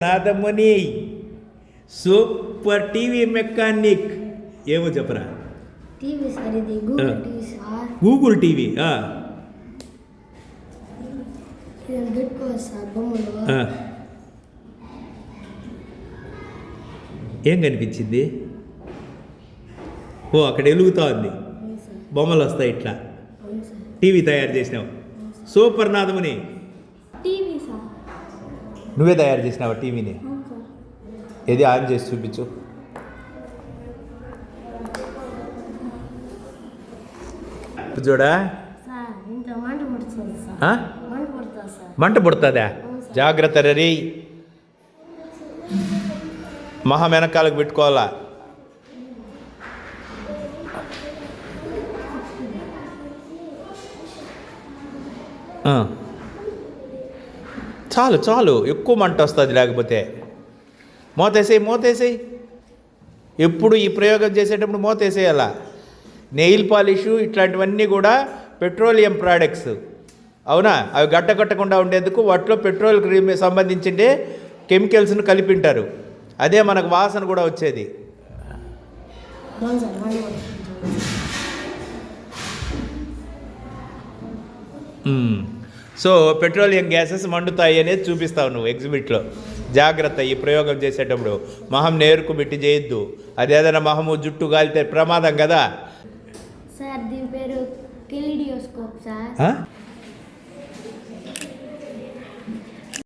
Nadamuni super TV mechanic ఏమో చెప్పరా? TV sir, ఇది Google TV sir. Google TV ఇది పెట్టుకోవచ్చు సార్ బొమ్మలు. ఏం కనిపించింది? ఓ అక్కడ వెలుగుతా ఉంది, బొమ్మలు వస్తాయి ఇట్లా. టీవీ తయారు చేసినావు, సూపర్ నాదముని. టీవీ సార్ నువ్వే తయారు చేసినావా టీవీని? ఏది ఆన్ చేసి చూపించు. చూడా సార్, ఇంత మంట పుడుతుంది సార్. మంట పుడుతుంది సార్. మంట పుడుతుందా? జాగ్రత్త రీ, మహా వెనకాలకు పెట్టుకోవాలా. చాలు చాలు, ఎక్కువ మంట వస్తుంది లేకపోతే. మూతేసేయి. ఎప్పుడు ఈ ప్రయోగం చేసేటప్పుడు మూతేసేయాల. నెయిల్ పాలిషు ఇట్లాంటివన్నీ కూడా పెట్రోలియం ప్రోడక్ట్స్, అవునా? అవి గట్టకుండా ఉండేందుకు వాటిలో పెట్రోల్ సంబంధించిండే కెమికల్స్ను కలిపింటారు. అదే మనకు వాసన కూడా వచ్చేది. సో పెట్రోలియం గ్యాసెస్ మండుతాయి అనేది చూపిస్తావు నువ్వు ఎగ్జిబిట్లో. జాగ్రత్త ఈ ప్రయోగం చేసేటప్పుడు. మొహం నేరుకు పెట్టి చేయొద్దు, అదేదైనా మొహము జుట్టు కాలితే ప్రమాదం కదా. సార్ దీని పేరు కెలిడియోస్కోప్ సార్.